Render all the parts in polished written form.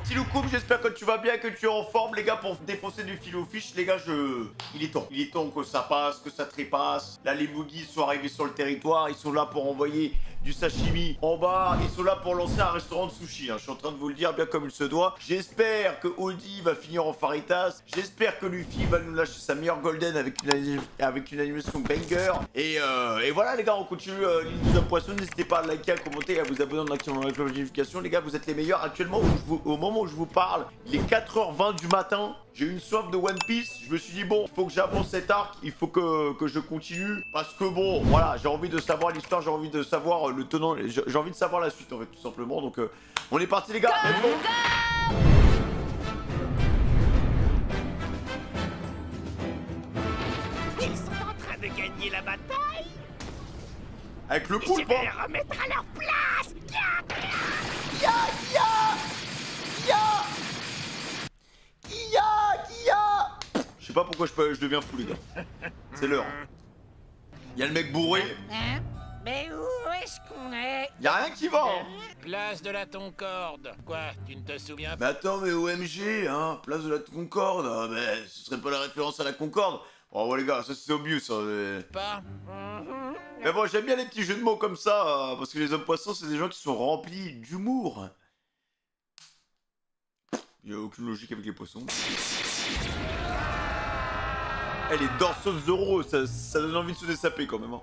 petit loukoum, j'espère que tu vas bien, que tu es en forme, les gars, pour défoncer du fil au fiche. Les gars, il est temps que ça passe, que ça trépasse. Là, les Moogies sont arrivés sur le territoire, ils sont là pour envoyer du sashimi en bas, ils sont là pour lancer un restaurant de sushi, hein. Je suis en train de vous le dire bien comme il se doit. J'espère que Oldie va finir en faritas, j'espère que Luffy va nous lâcher sa meilleure golden avec une animation banger. Et voilà les gars, on continue l'île de poisson. N'hésitez pas à liker, à commenter, à vous abonner en activant la cloche de notification. Les gars, vous êtes les meilleurs. Actuellement, au moment où je vous parle, il est 4h20 du matin. J'ai eu une soif de One Piece, je me suis dit bon, il faut que j'avance cet arc, il faut que je continue. Parce que bon, voilà, j'ai envie de savoir l'histoire, j'ai envie de savoir le tenant, j'ai envie de savoir la suite en fait, tout simplement. Donc on est parti les gars. Ils sont en train de gagner la bataille. Avec le poulpe, je vais les remettre à leur place. Je sais pas pourquoi je deviens fou les gars. C'est l'heure. Y'a le mec bourré. Hein? Mais où est-ce qu'on est? Y'a rien qui va hein. Place de la Concorde. Quoi, tu ne te souviens pas? Mais attends, mais OMG, hein, place de la Concorde. Ah, mais ce serait pas la référence à la Concorde? Oh ouais les gars, ça c'est obvious ça. Pas. Mais bon, j'aime bien les petits jeux de mots comme ça, parce que les hommes poissons, c'est des gens qui sont remplis d'humour. Il y a aucune logique avec les poissons. Eh, les dorsaux Zoro, ça donne envie de se dessaper quand même. Hein.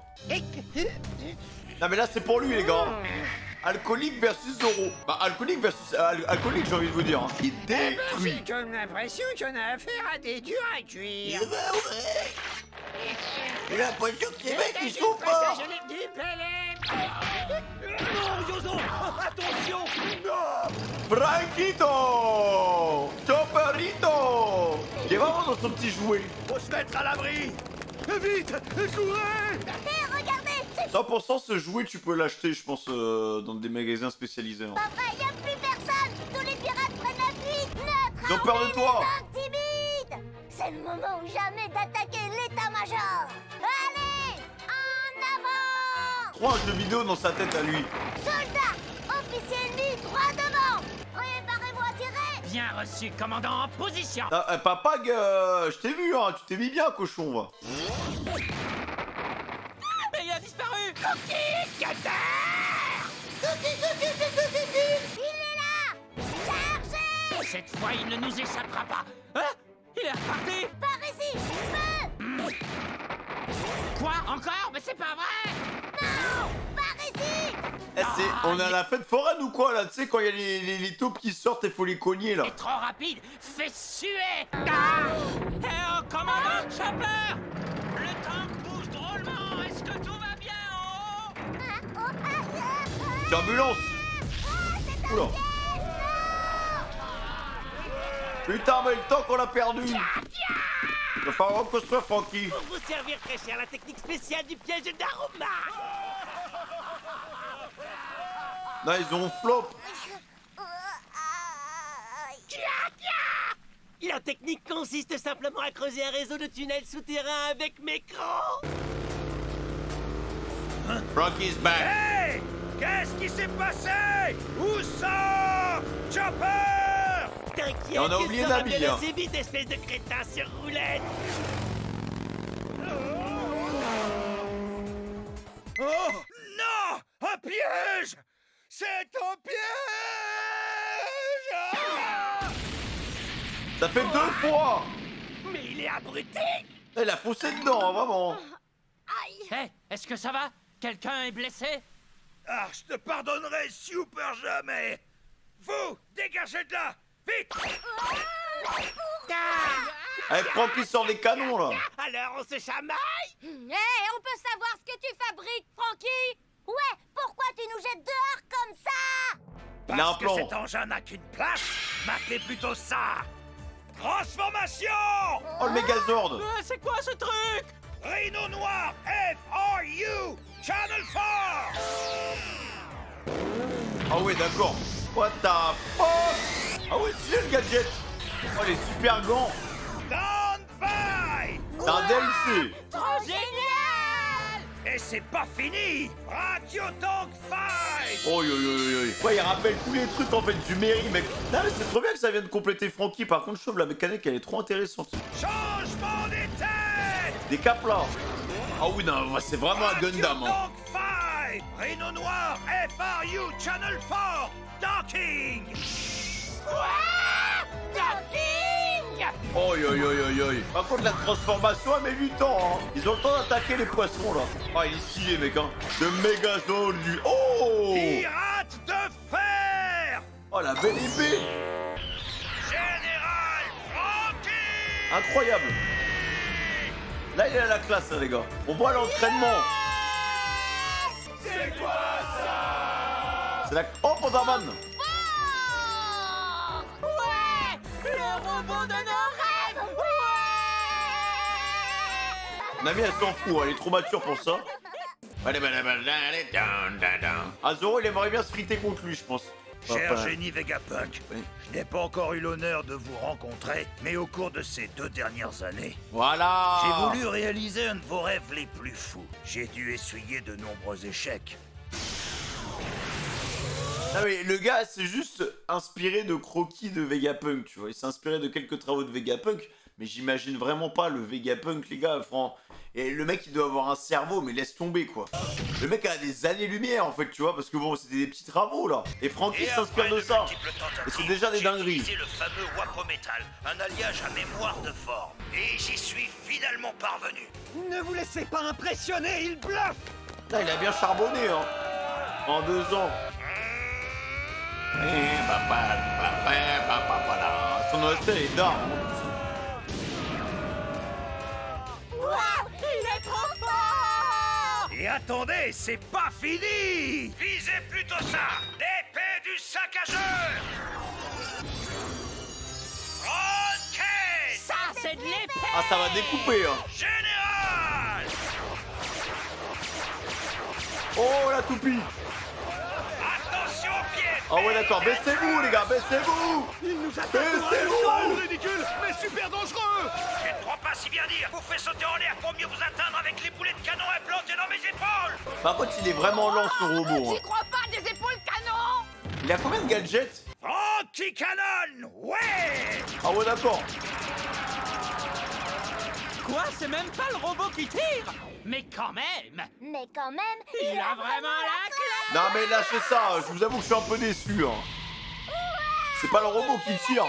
Non mais là c'est pour lui les gars. Alcoolique versus Zoro. Bah alcoolique versus alcoolique, j'ai envie de vous dire. Hein. Il détruit. J'ai comme l'impression qu'on a affaire à des durs à cuire. J'ai l'impression que ces mecs ils sont forts. forts. Non, Yozo, attention. Franquito, Chopperito. Et vraiment dans son petit jouet. Faut se mettre à l'abri. Vite, courez. Hé, regardez. 100% ce jouet tu peux l'acheter je pense dans des magasins spécialisés. Hein. Papa, y a plus personne. Tous les pirates prennent la fuite. Notre Ils ont peur de toi. les intimide. C'est le moment ou jamais d'attaquer l'état-major. Allez, en avant. 3 jeux vidéo dans sa tête à lui. Soldats, officiers ennemis, droit devant. Préparez-vous à tirer. Bien reçu, commandant, en position. Ah, papa, je t'ai vu, hein, tu t'es mis bien, cochon, va. Mais il a disparu. Il est là. Chargez. Cette fois, il ne nous échappera pas. Hein? Il est reparti. Par ici. Feu. Quoi? Encore? Mais c'est pas vrai. Non, par ici. Eh, on est à la fête foraine ou quoi, là? Tu sais, quand il y a les taupes qui sortent, il faut les cogner, là. C'est trop rapide. Fais suer. Ah! Eh oh, commandant Chopper! Le temps bouge drôlement. Est-ce que tout va bien en haut? Turbulence. Oula. Putain, mais le temps qu'on a perdu. Il va falloir reconstruire Franky. Pour vous servir très cher, la technique spéciale du piège d'Aruma. Là, ils ont flop. La technique consiste simplement à creuser un réseau de tunnels souterrains avec mes crocs. Franky's back. Hey! Qu'est-ce qui s'est passé? Où ça? Chopper! T'inquiète, Et on a oublié tu sauras Nabi, bien hein. assez vite, espèce de crétin sur roulette. Oh! Non! Un piège! C'est un piège! Ah! Ça fait 2 fois. Mais il est abruti. Elle a faussé dedans, hein, vraiment. Hé, est-ce que ça va? Quelqu'un est blessé? Ah, je te pardonnerai super jamais! Vous, dégagez de là! Vite! Avec Franky sort des canons, là. Alors on se chamaille? Hé, on peut savoir ce que tu fabriques, Franky? Ouais, pourquoi tu nous jettes dehors comme ça? Il a un Parce que plan. cet engin n'a qu'une place! Matez plutôt ça! Transformation! Oh, le Megazord. C'est quoi ce truc? Rhino noir! FRU! Channel 4! Ah ouais, d'accord. What the fuck? Ah ouais, c'est le gadget. Oh, les super gants. Stand by! C'est un DLC. Trop génial! Et c'est pas fini. Brachiotank fight. Oh yo yo yo yo. Ouais, il rappelle tous les trucs en fait du Mary, mec. Non mais c'est trop bien que ça vienne compléter Franky. Par contre, je trouve la mécanique elle est trop intéressante. Changement des têtes. Des caps là. Ah oui, non, c'est vraiment un Gundam. Hein. Fight. Rhino Noir, FRU Channel 4, Docking. Docking. Oh yo yo yo yo. Par contre, la transformation elle met du temps. Hein. Ils ont le temps d'attaquer les poissons là. Ah, il est stylé, mec. Hein. De Megazone du. Oh. Pirate de fer. Oh, la belle épée. Général Franky. Incroyable. Là, il est à la classe, hein, les gars. On voit l'entraînement. C'est quoi ça? C'est la... Oh, Pandaman. Ouais, le robot de nos rêves. Mon amie, elle s'en fout. Elle est trop mature pour ça. Ah, Zoro, il aimerait bien se friter contre lui, je pense. Cher génie Vegapunk, Oui. je n'ai pas encore eu l'honneur de vous rencontrer, mais au cours de ces 2 dernières années, Voilà. j'ai voulu réaliser un de vos rêves les plus fous. J'ai dû essuyer de nombreux échecs. Non mais le gars c'est juste inspiré de croquis de Vegapunk, tu vois. Il s'est inspiré de quelques travaux de Vegapunk, mais j'imagine vraiment pas le Vegapunk, les gars, franchement. Et le mec il doit avoir un cerveau, mais laisse tomber quoi. Le mec a des années-lumière en fait, tu vois, parce que bon, c'était des petits travaux là. Et Franky s'inspire de ça. Et c'est déjà des dingueries. J'ai utilisé le fameux Wapometal, un alliage à mémoire de forme. Et j'y suis finalement parvenu. Ne vous laissez pas impressionner, il bluffe. Là, il a bien charbonné, hein. En 2 ans. Son OST est d'art. Waouh, il est trop fort. Et attendez, c'est pas fini. Visez plutôt ça, l'épée du saccageur. Ok. Ça, c'est de l'épée. Ah, ça va découper, hein. Général. Oh, la toupie. Attention aux pieds. Ah ouais, d'accord. Baissez-vous, les gars, baissez-vous. Il nous attaque. Baissez-vous. Ridicule, mais super dangereux. Je ne crois pas si bien dire. Vous faites sauter en l'air pour mieux vous atteindre avec les boulets de canon implantés dans mes épaules. Par contre, il est vraiment lent, ce robot. Hein. J'y crois pas, des épaules canon. Il a combien de gadgets? Franky Cannon, ouais. Ah ouais, d'accord. Quoi, c'est même pas le robot qui tire. Mais quand même. Mais quand même, Il a vraiment la classe. Non, mais lâchez ça. Je vous avoue que je suis un peu déçu. Hein. C'est pas le robot qui tire.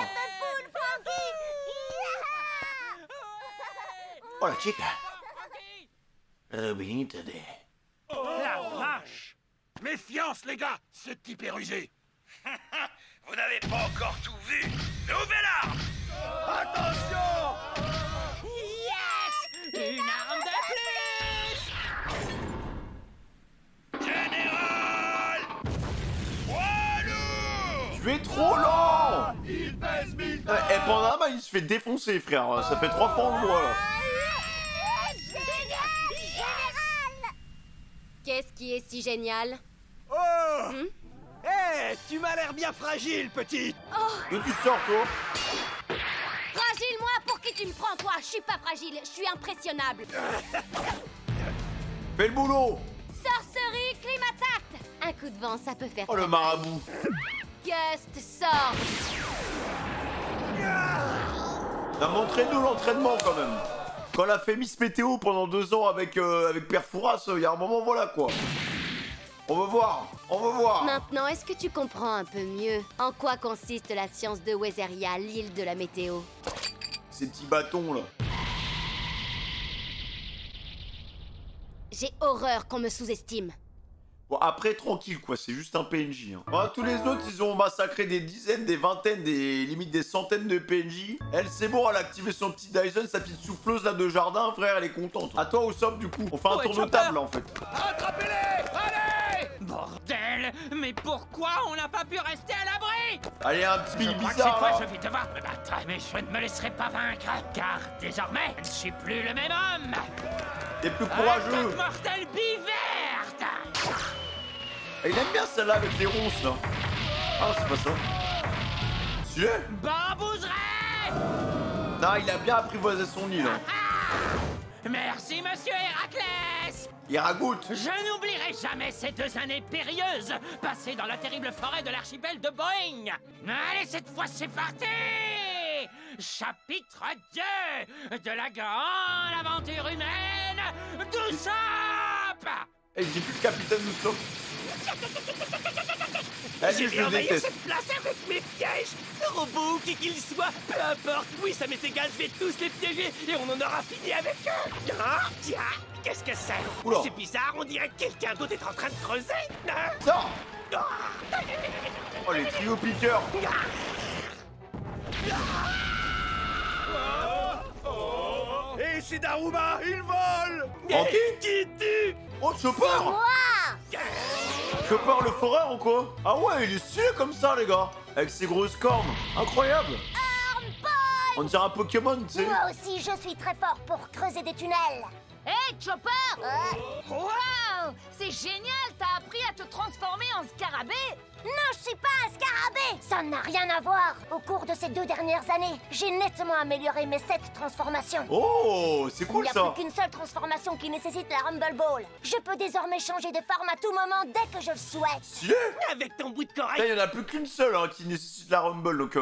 Oh, la chica. La vache. Méfiance, les gars. Ce type est rusé. Vous n'avez pas encore tout vu. Nouvelle arme. Attention. Yes. Une arme de plus. Général. Walou. Tu es trop lent. Il pèse 1000 Et Pandaman, il se fait défoncer, frère. Ça fait 3 fois en moi, là. Qu'est-ce qui est si génial? Oh. Eh, tu m'as l'air bien fragile, petite. D'où tu sors, toi? Fragile, moi, pour qui tu me prends, toi? Je suis pas fragile, je suis impressionnable. Fais le boulot. Sorcerie, Climatact. Un coup de vent, ça peut faire... Oh, le marabout. Gust, sort. Non, montrez-nous l'entraînement, quand même. Quand elle a fait Miss Météo pendant 2 ans avec Père Fouras, il y a un moment, voilà, quoi. On veut voir. On veut voir. Maintenant, est-ce que tu comprends un peu mieux en quoi consiste la science de Weseria, l'île de la météo? Ces petits bâtons, là. J'ai horreur qu'on me sous-estime. Bon, après, tranquille, quoi, c'est juste un PNJ. Hein. Voilà, tous les autres, ils ont massacré des dizaines, des vingtaines, limite des centaines de PNJ. Elle, c'est bon, elle a activé son petit Dyson, sa petite souffleuse, là, de jardin, frère, elle est contente. À toi, Usopp, du coup. On fait un tour de table, là, en fait. Attrapez-les. Allez. Bordel. Mais pourquoi on n'a pas pu rester à l'abri? Allez, un petit Je bill crois que bizarre, cette fois, là. je vais devoir me battre. Mais je ne me laisserai pas vaincre. Car désormais, je ne suis plus le même homme. T'es plus courageux. Attaque mortelle biverte. Et il aime bien celle-là avec les ronces, là. Ah, c'est pas ça. Tu es? Bambouserai. Non, il a bien apprivoisé son île. Hein. Merci, monsieur Héraclès. Il ragoute. Je n'oublierai jamais ces 2 années périlleuses passées dans la terrible forêt de l'archipel de Boeing. Allez, cette fois, c'est parti! Chapitre 2 de la grande aventure humaine d'Usopp! Et j'ai plus le capitaine Usopp. Allez, je le déteste. Cette place avec mes pièges. Le robot, qui qu'il soit, peu importe. Oui, ça m'est égal, je vais tous les piéger et on en aura fini avec eux. Ah, tiens, qu'est-ce que c'est? Oula. C'est bizarre, on dirait que quelqu'un d'autre est en train de creuser. Hein? Ça. Ah. Oh, les trios piqueurs. Et c'est Daruma, il vole! Ok. Qui es-tu? Oh, Chopper. Moi! Chopper le foreur ou quoi? Ah ouais, il est stylé comme ça, les gars. Avec ses grosses cornes. Incroyable. On dirait un Pokémon, tu sais. Moi aussi, je suis très fort pour creuser des tunnels. Hé, Chopper! Waouh! C'est génial! T'as appris à te transformer en scarabée? Non, je suis pas un scarabée! Ça n'a rien à voir. Au cours de ces 2 dernières années, j'ai nettement amélioré mes 7 transformations. Oh, c'est Il cool n'y a ça. plus qu'une seule transformation qui nécessite la Rumble Ball. Je peux désormais changer de forme à tout moment dès que je le souhaite. Stylé. Avec ton bout de Là, corail il y en a plus qu'une seule hein, qui nécessite la Rumble, donc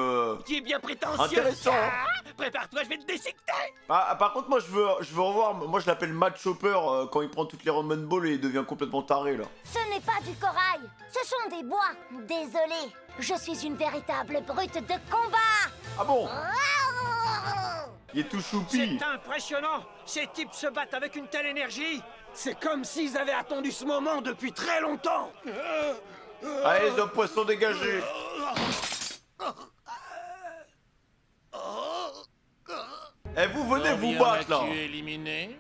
qui est bien prétentieux. intéressant, hein. Ah, prépare-toi, je vais te déchiqueter. Ah, par contre, moi, je veux revoir. Moi, je l'appelle Matt Chopper quand il prend toutes les Rumble Balls et il devient complètement taré là. Ce n'est pas du corail, ce sont des bois. Désolé, je suis une véritable brute de combat. Ah bon? Ah! Il est tout choupi. C'est impressionnant. Ces types se battent avec une telle énergie. C'est comme s'ils avaient attendu ce moment depuis très longtemps. Allez, les hommes poissons dégagés. Eh, vous venez vous Combien battre là. as-tu éliminé?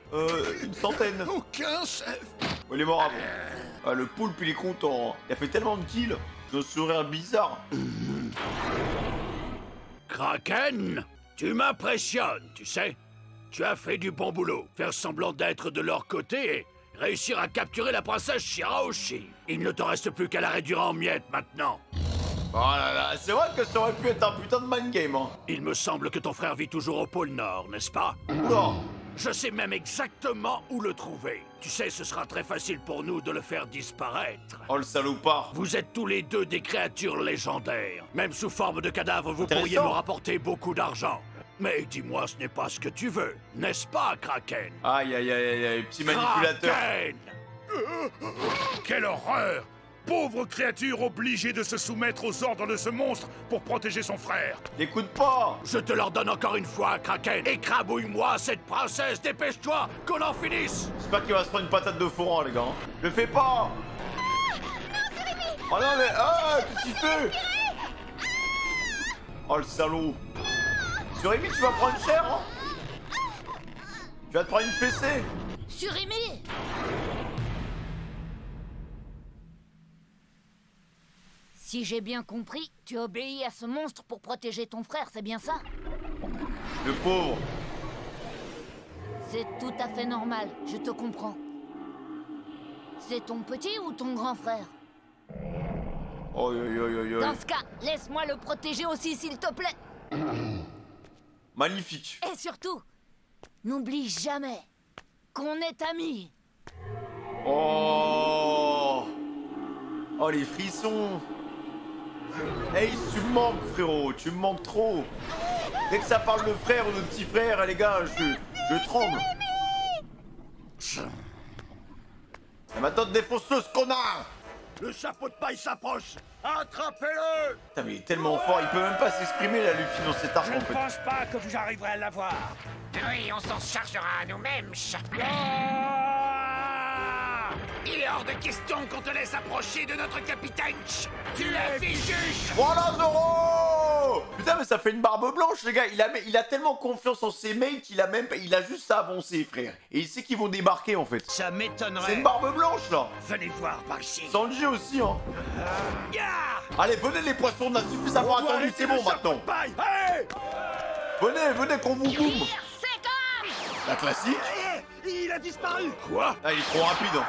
Une centaine. Aucun chef! Oh, il est mort avant. Ah, le poulpe, il est content. Hein. Il a fait tellement de kills. Un sourire bizarre. Kraken, tu m'impressionnes, tu sais. Tu as fait du bon boulot. Faire semblant d'être de leur côté et réussir à capturer la princesse Shirahoshi. Il ne te reste plus qu'à la réduire en miettes maintenant. Oh là là, c'est vrai que ça aurait pu être un putain de mind game. Hein. Il me semble que ton frère vit toujours au pôle Nord, n'est-ce pas? Oula. Je sais même exactement où le trouver. Tu sais, ce sera très facile pour nous de le faire disparaître. Oh, le salopard. Vous êtes tous les deux des créatures légendaires. Même sous forme de cadavre, vous Intéressant. pourriez me rapporter beaucoup d'argent. Mais dis-moi, ce n'est pas ce que tu veux, n'est-ce pas, Kraken? Aïe, aïe, aïe, aïe, petit manipulateur. Kraken! Quelle horreur! Pauvre créature obligée de se soumettre aux ordres de ce monstre pour protéger son frère. N'écoute pas. Je te l'ordonne encore une fois, Kraken. Écrabouille-moi cette princesse, dépêche-toi, qu'on en finisse! J'espère qu'il va se prendre une patate de fourrant, les gars. Hein. Le fais pas. Oh non, mais... Ah, qu'est-ce qu'il fait? Oh, le salaud. Surimi, tu vas prendre cher, hein. Tu vas te prendre une fessée. Surimi! Si j'ai bien compris, tu obéis à ce monstre pour protéger ton frère, c'est bien ça? Le pauvre. C'est tout à fait normal, je te comprends. C'est ton petit ou ton grand frère? Oh, yo. Dans ce cas, laisse-moi le protéger aussi, s'il te plaît. Magnifique. Et surtout, n'oublie jamais qu'on est amis. Oh. Oh, les frissons. Hey, tu me manques, frérot. Tu me manques trop. Dès que ça parle de frère ou de petit frère, les gars, je tremble. Et maintenant, défonce-le, ce connard. Le chapeau de paille s'approche! Attrapez-le! Putain, mais il est tellement fort, il peut même pas s'exprimer, la Luffy, dans cet arc, Je en ne fait. pense pas que vous arriverez à l'avoir. Oui, on s'en chargera nous-mêmes, chapelet. Il est hors de question qu'on te laisse approcher de notre capitaine! Tu es fichu! Voilà, Zoro. Putain, mais ça fait une barbe blanche, les gars. Il a tellement confiance en ses mates qu'il a juste à avancer, frère. Et il sait qu'ils vont débarquer, en fait. Ça C'est m'étonnerait. une barbe blanche, là. Venez voir par ici. Sanji aussi, hein. Ya! Allez, venez, les poissons, on a suffisamment attendu, c'est bon, maintenant. Paille! Hey! Venez, qu'on vous boum. C'est comme... La classique. Il a disparu! Quoi? Ah, il est trop rapide, hein.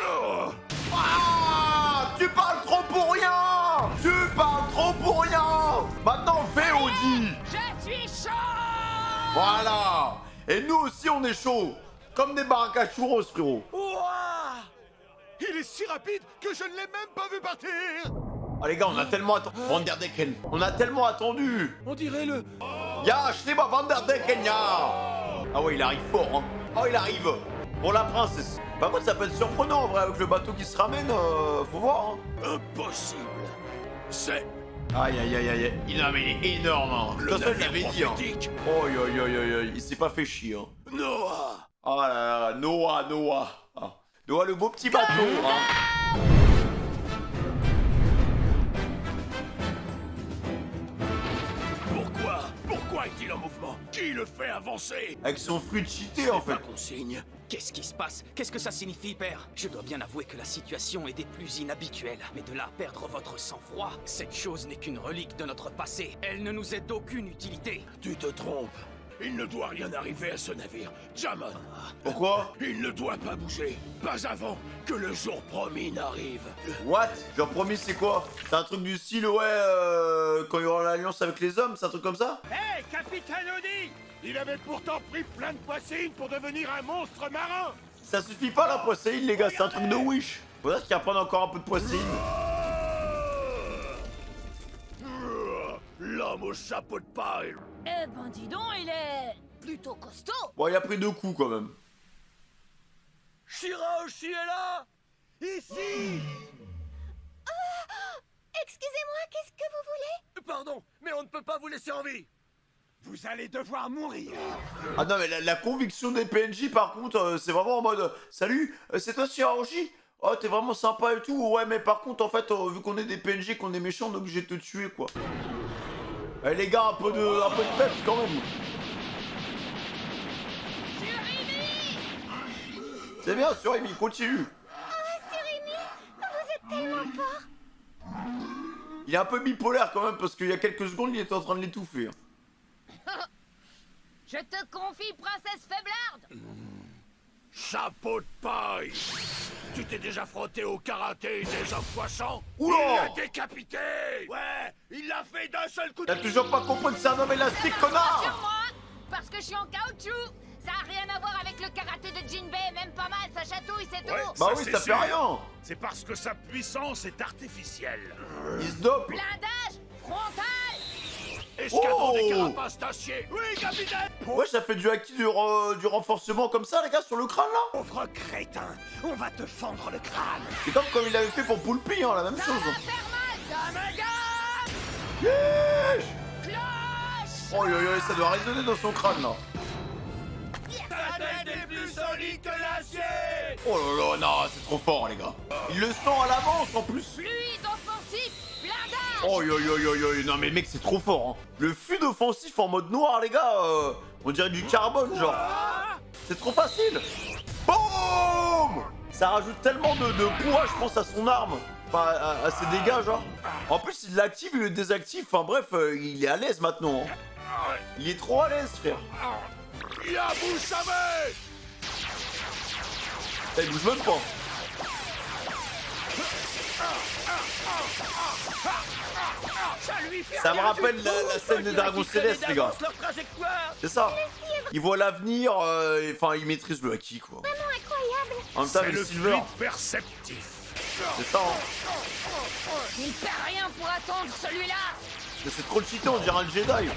Oh. Ah, tu parles trop pour rien. Tu parles trop pour rien. Maintenant, fais, Audi. Je suis chaud! Voilà. Et nous aussi, on est chaud. Comme des baraques à churros, frérot. Oh! il est si rapide que je ne l'ai même pas vu partir. Ah les gars, on a tellement attendu. Vanderdecken. On a tellement attendu. On dirait le... Ya, Schleba Vanderdecken, ya. Ah ouais, il arrive fort, hein. Oh, il arrive. Pour la princesse. Par contre, ça peut être surprenant, en vrai, avec le bateau qui se ramène. Faut voir, hein. Impossible. C'est... Aïe, aïe, aïe, aïe. Non, mais il est énorme, hein. De toute façon, il l'avait dit, hein. Oh, yo, yo, yo, yo. Il s'est pas fait chier, hein. Noah. Oh là là, Noah, Noah. Ah. Noah, le beau petit bateau, hein. Pourquoi est-il en mouvement? Qui le fait avancer? Avec son fruit de cheaté, en fait. Consigne. Qu'est-ce qui se passe? Qu'est-ce que ça signifie, père? Je dois bien avouer que la situation est des plus inhabituelles. Mais de là à perdre votre sang-froid, cette chose n'est qu'une relique de notre passé. Elle ne nous est d'aucune utilité. Tu te trompes. Il ne doit rien arriver à ce navire. Jamon. Pourquoi? Il ne doit pas bouger. Pas avant que le jour promis n'arrive. What? Genre promis, c'est quoi? C'est un truc du style, ouais, quand il y aura l'alliance avec les hommes, c'est un truc comme ça? Hé, Capitaine Audi! Il avait pourtant pris plein de poissines pour devenir un monstre marin. Ça suffit pas la poissine, les gars, c'est un truc de Wish. Faudrait qu'il apprenne encore un peu de poissine. L'homme au chapeau de paille. Eh ben dis donc, il est plutôt costaud. Bon, il a pris 2 coups quand même. Shirahoshi est là! Ici! Excusez-moi, qu'est-ce que vous voulez? Pardon, mais on ne peut pas vous laisser en vie! Vous allez devoir mourir. Ah non, mais la conviction des PNJ, par contre, c'est vraiment en mode salut, c'est toi Shirahoshi? Oh, t'es vraiment sympa et tout. Ouais, mais par contre, en fait, vu qu'on est des PNJ, qu'on est méchants, on est obligé de te tuer, quoi. Eh les gars, un peu de peps quand même. C'est bien, Surimi, continue. Oh, Surimi, vous êtes tellement fort. Il est un peu bipolaire quand même, parce qu'il y a quelques secondes, il était en train de l'étouffer. Je te confie, princesse faiblarde. Chapeau de paille. Tu t'es déjà frotté au karaté des hommes poissons? Oula! Il l'a décapité. Ouais, il l'a fait d'un seul coup de... T'as toujours pas compris que c'est un homme élastique, connard! Sur moi, parce que je suis en caoutchouc. Ça a rien à voir avec le karaté de Jinbei, même pas mal, ça chatouille, c'est Ouais, tout. Bah oui, c'est ça fait sûr. rien. C'est parce que sa puissance est artificielle. Il se dope. Blindage frontal. Escadron des Oh! carapaces d'acier. Oui, capitaine. Ouais, ça fait du acquis du renforcement comme ça, les gars, sur le crâne, là. Pauvre crétin, on va te fendre le crâne! C'est comme il l'avait fait pour Poulpi, hein, la même Ça chose. va faire mal, dame. Yeesh. Cloche. Oh, yo, yo, ça doit résonner dans son crâne, là. Ta tête est plus solide que l'acier. Oh là là, non, c'est trop fort, les gars. Il le sent à l'avance, en plus. Fluide offensif, blindage. Oh, yo, yo, yo, yo, non, mais mec, c'est trop fort, hein. Le fluide offensif en mode noir, les gars, on dirait du carbone, genre. C'est trop facile. Boum. Ça rajoute tellement de poids, je pense, à son arme. Enfin, à ses dégâts, genre. En plus, il l'active, il le désactive. Enfin, bref, il est à l'aise maintenant. Hein. Il est trop à l'aise, frère. Ya vous savez. Il bouge même pas. Ça me rappelle la scène des Dragons Célestes, les gars. C'est ça. Il voit l'avenir, enfin, il maîtrise le haki, quoi. Vraiment incroyable. En même temps, C'est le le Silver, fluide perceptif. c'est ça, hein. Il perd rien pour attendre celui-là. Mais c'est trop cheaté, on dirait un Jedi. Allez!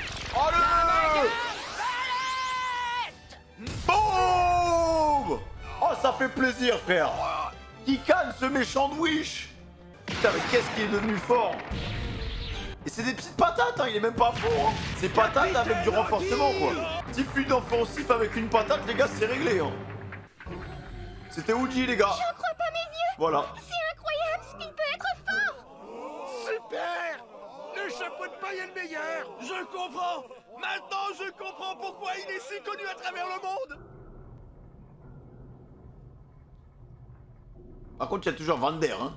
Boum! Oh, ça fait plaisir, frère. Qui calme ce méchant de Wish? Putain, mais qu'est-ce qu'il est devenu fort? Et c'est des petites patates, hein, il est même pas fort, hein. C'est patates avec du renforcement, quoi. Petit fluide offensif avec une patate, les gars, c'est réglé, hein. C'était Uji, les gars. Je crois pas mes yeux. Voilà. C'est incroyable ce qu'il peut être fort. Super. Le chapeau de paille est le meilleur. Je comprends. Maintenant, je comprends pourquoi il est si connu à travers le monde. Par contre, il y a toujours Vander, hein.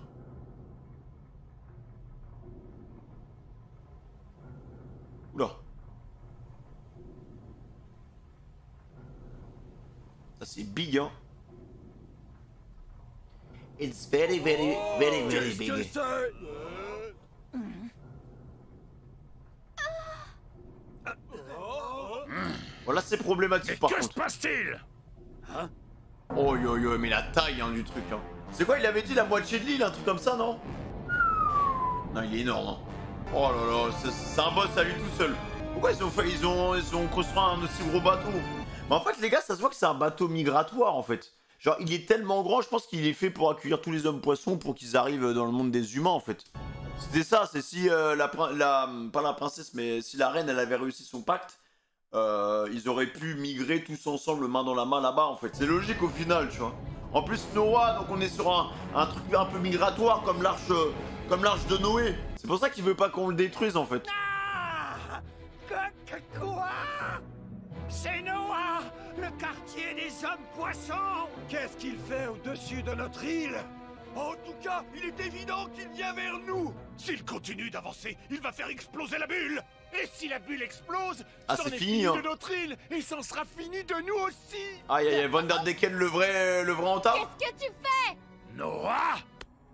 Oula. Ça, c'est big, hein. It's very, very, very, very big. Qu'est-ce que c'est? Voilà, c'est problématique, par Que se contre. passe-t-il? Oh yo yo, mais la taille, hein, du truc, hein. C'est quoi, il avait dit la moitié de l'île, un truc comme ça, non? Non, il est énorme, hein. Oh là là, c'est un boss à lui tout seul. Pourquoi ils ont construit un aussi gros bateau? Mais en fait, les gars, ça se voit que c'est un bateau migratoire, en fait. Genre, il est tellement grand, je pense qu'il est fait pour accueillir tous les hommes poissons pour qu'ils arrivent dans le monde des humains, en fait. C'était ça, c'est si pas la princesse, mais si la reine, elle avait réussi son pacte, ils auraient pu migrer tous ensemble, main dans la main, là-bas, en fait. C'est logique, au final, tu vois. En plus, Noah, donc on est sur un truc un peu migratoire, comme l'arche de Noé. C'est pour ça qu'il veut pas qu'on le détruise, en fait. Ah! Quoi? C'est Noah, le quartier des hommes poissons. Qu'est-ce qu'il fait au-dessus de notre île? En tout cas, il est évident qu'il vient vers nous. S'il continue d'avancer, il va faire exploser la bulle. Et si la bulle explose, Ah, c'en c'est est fini, hein. de notre île, et c'en sera fini de nous aussi. Aïe aïe aïe, Vanderdecken, le vrai entame. Qu'est-ce que tu fais? Noah!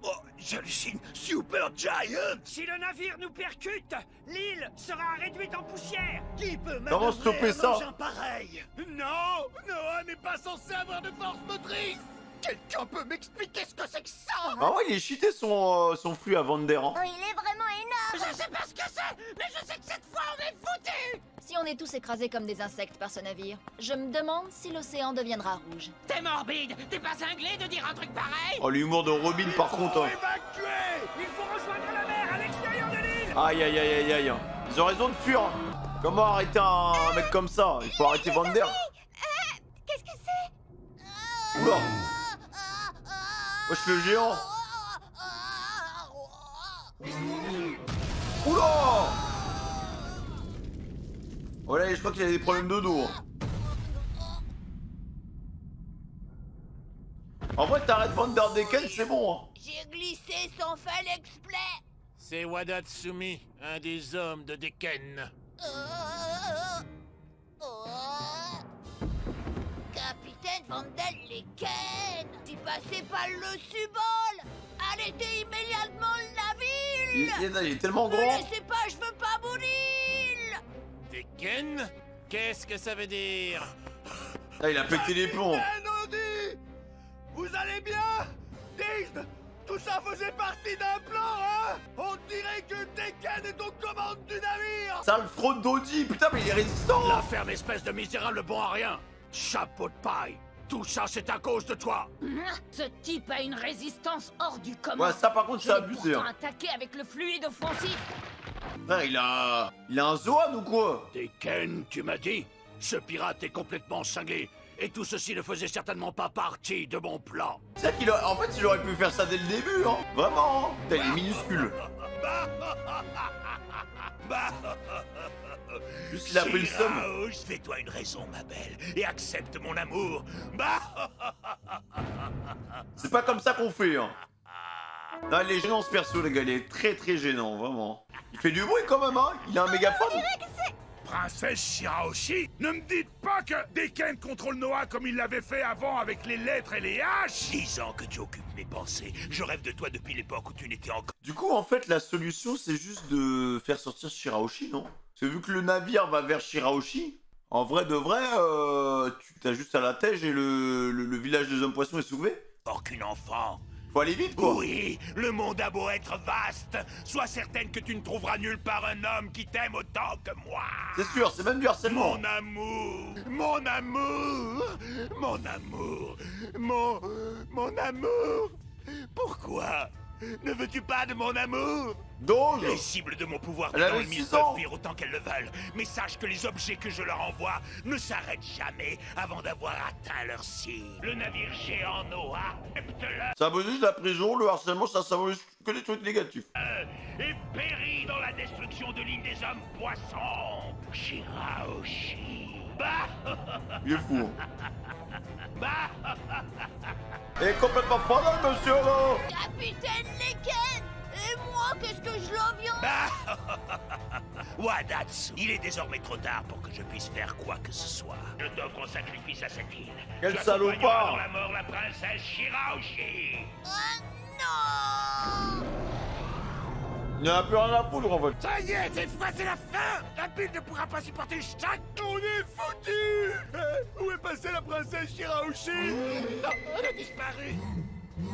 Oh, j'hallucine. Super Giant! Si le navire nous percute, l'île sera réduite en poussière. Qui peut Comment manœuvrer stopper un ça? engin pareil? Non, Noah n'est pas censé avoir de force motrice. Quelqu'un peut m'expliquer ce que c'est que ça? Ah ouais, il est cheaté son flux à Vander, hein. Oh, il est vraiment énorme. Je sais pas ce que c'est, mais je sais que cette fois on est foutus. Si on est tous écrasés comme des insectes par ce navire, je me demande si l'océan deviendra rouge. T'es morbide, t'es pas cinglé de dire un truc pareil. Oh, l'humour de Robin, par contre, hein. Évacuer. Il faut rejoindre la mer à l'extérieur de l'île. Aïe aïe aïe aïe aïe. Ils ont raison de fuir, hein. Comment arrêter un mec comme ça? Il faut arrêter Vander. Qu'est-ce que c'est? Oula. Wesh, le géant. Oula. Voilà, je crois qu'il a des problèmes de dos, hein. En vrai, t'arrêtes Vanderdecken, c'est bon, hein. J'ai glissé sans faire l'exprès. C'est Wadatsumi, un des hommes de Dekken. Capitaine Vanderdecken, tu passais par le Subol. Arrêtez immédiatement la ville. Il est tellement Ne grand. laissez pas, je veux pas mourir. Dekken? Qu'est-ce que ça veut dire? Ah, il a pété les plombs. Anody, vous allez bien? Dites, tout ça faisait partie d'un plan, hein? On dirait que Decken est aux commandes du navire. Sale fraude d'Audi. Putain, mais il est résistant. La ferme espèce de misérable bon à rien. Chapeau de paille. Tout ça, c'est à cause de toi. Ce type a une résistance hors du commun. Ouais, ça par contre, Je c'est l'ai abusé, pourtant hein. attaqué avec le fluide offensif. Putain, il a un Zoan ou quoi? Dekken, tu m'as dit? Ce pirate est complètement cinglé. Et tout ceci ne faisait certainement pas partie de mon plan. C'est qu'il en fait, il aurait pu faire ça dès le début, hein. Vraiment, hein. Putain, il est minuscule. Juste, il a pris le seum. Chiraos, fais-toi une raison, ma belle, et accepte mon amour. C'est pas comme ça qu'on fait, hein. Non, il est gênant ce perso, les gars. Il est très très gênant, vraiment. Il fait du bruit quand même, hein. Il a un mégaphone. Princesse Shirahoshi, ne me dites pas que Dekken contrôle Noah comme il l'avait fait avant avec les lettres et les haches. 10 ans que tu occupes mes pensées. Je rêve de toi depuis l'époque où tu n'étais encore... Du coup, en fait, la solution, c'est juste de faire sortir Shirahoshi, non? Parce que vu que le navire va vers Shirahoshi, en vrai de vrai, tu as juste à la tège et le village des hommes poissons est sauvé. qu'une enfant. Faut aller vite, quoi. Oui, le monde a beau être vaste, sois certaine que tu ne trouveras nulle part un homme qui t'aime autant que moi. C'est sûr, c'est même du harcèlement. Mon amour, mon amour, mon amour, mon amour. Pourquoi ne veux-tu pas de mon amour? Doge. Les cibles de mon pouvoir Elle a dans le les mille 6 ans. peuvent fuir autant qu'elles le veulent. Mais sache que les objets que je leur envoie ne s'arrêtent jamais avant d'avoir atteint leur cible. Le navire géant Noah accepte-le Ça veut juste la prison, le harcèlement, ça veut juste que des trucs négatifs. et périt dans la destruction de l'île des hommes poissons. Shirahoshi. Il est fou. Hein. Il est complètement fondal, monsieur, là. Capitaine Lecken. Et moi, qu'est-ce que je l'enviens? Wadatsu, il est désormais trop tard pour que je puisse faire quoi que ce soit. Je t'offre en sacrifice à cette île. Quel Tu accompagneras salopard. dans la mort la princesse Shirahoshi. Oh non. Il n'y en a plus rien à foutre, en fait. Ça y est, cette fois c'est la fin. La bulle ne pourra pas supporter le choc. On est foutus. Où est passée la princesse Shirahoshi? Non, elle a disparu.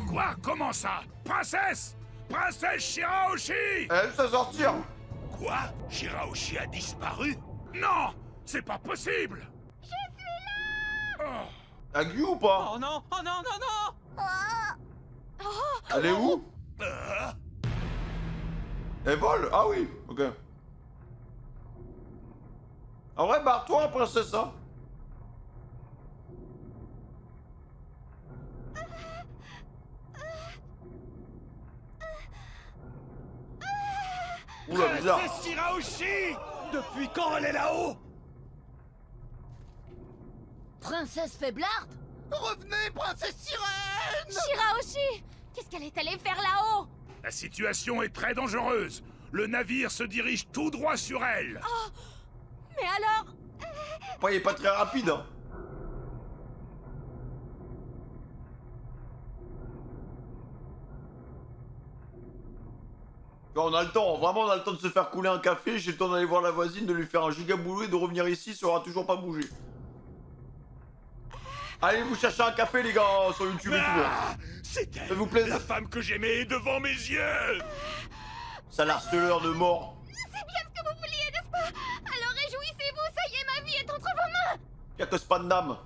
Quoi? Comment ça? Princesse? Princesse Shirahoshi! Elle va sortir. Quoi? Shirahoshi a disparu? Non! C'est pas possible! Je suis là. Agu ou pas? Oh non! Oh non, non, non! Elle est où? Elle vole? Ah oui, ok. En vrai, barre-toi, princesse, hein. Oula, bizarre. Princesse Shirahoshi! Depuis quand elle est là-haut? Princesse faiblarde? Revenez, princesse sirène! Shirahoshi! Qu'est-ce qu'elle est allée faire là-haut? La situation est très dangereuse. Le navire se dirige tout droit sur elle. Oh! Mais alors? Après, il est pas très rapide, hein. On a le temps, vraiment on a le temps de se faire couler un café, j'ai le temps d'aller voir la voisine, de lui faire un giga boulot et de revenir ici, ça aura toujours pas bougé. Allez vous chercher un café les gars sur YouTube et tout. Ah, c'est elle, Ça vous plaît? la femme que j'aimais est devant mes yeux. Sale harceleur de mort. C'est bien ce que vous vouliez, n'est-ce pas? Alors réjouissez-vous, ça y est, ma vie est entre vos mains! Y'a que ce pas de dame.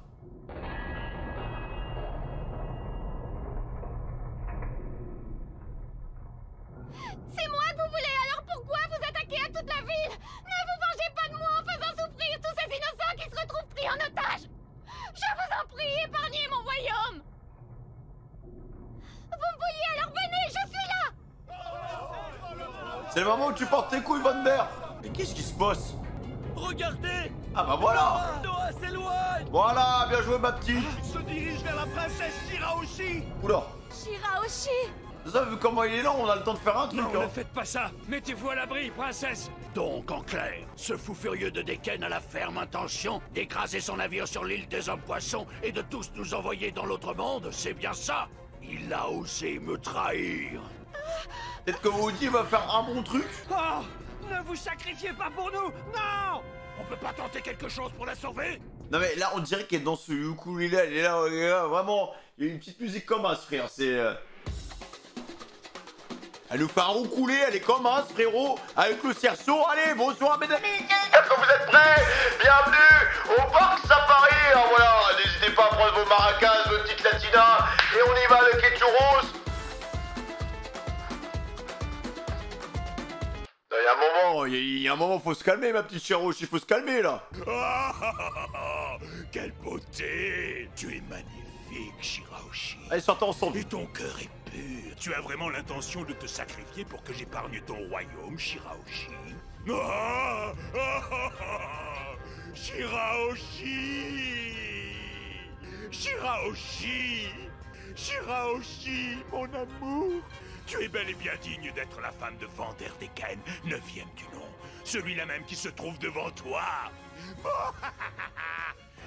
C'est moi que vous voulez, alors pourquoi vous attaquez à toute la ville? Ne vous vengez pas de moi en faisant souffrir tous ces innocents qui se retrouvent pris en otage! Je vous en prie, épargnez mon royaume! Vous me vouliez, alors venez, je suis là! C'est le moment où tu portes tes couilles, Van Der. Mais qu'est-ce qui se passe? Regardez! Ah bah voilà. Noah s'éloigne! Voilà, bien joué ma petite. Il se dirige vers la princesse Shirahoshi! Oula. Shirahoshi! Ça, vu comment il est lent, on a le temps de faire un truc, Non, hein. ne faites pas ça. Mettez-vous à l'abri, princesse. Donc, en clair, ce fou furieux de Dekken a la ferme intention d'écraser son navire sur l'île des hommes-poissons et de tous nous envoyer dans l'autre monde, c'est bien ça? Il a osé me trahir. Peut-être que Woody va faire un bon truc. Oh! Ne vous sacrifiez pas pour nous! Non! On peut pas tenter quelque chose pour la sauver? Non mais là, on dirait qu'elle est dans ce ukulélé, elle est là, vraiment. Il y a une petite musique comme As, frère, c'est... Elle nous fait un roucoulé, elle est comme As, frérot, avec le cerceau. Allez, bonsoir mesdames et messieurs, est-ce que vous êtes prêts? Bienvenue au Parc Safari. Alors voilà, n'hésitez pas à prendre vos maracas, vos petites latinas, et on y va avec les churros. Il y a un moment, faut se calmer, ma petite Shirahoshi, il faut se calmer, là. Quelle beauté! Tu es magnifique, Shirahoshi. Allez, sortez ensemble. Et ton cœur est pur. Tu as vraiment l'intention de te sacrifier pour que j'épargne ton royaume, Shirahoshi? Shirahoshi! Shirahoshi! Shirahoshi, mon amour! Tu es bel et bien digne d'être la femme de Van Der Decken, 9e du nom. Celui-là même qui se trouve devant toi.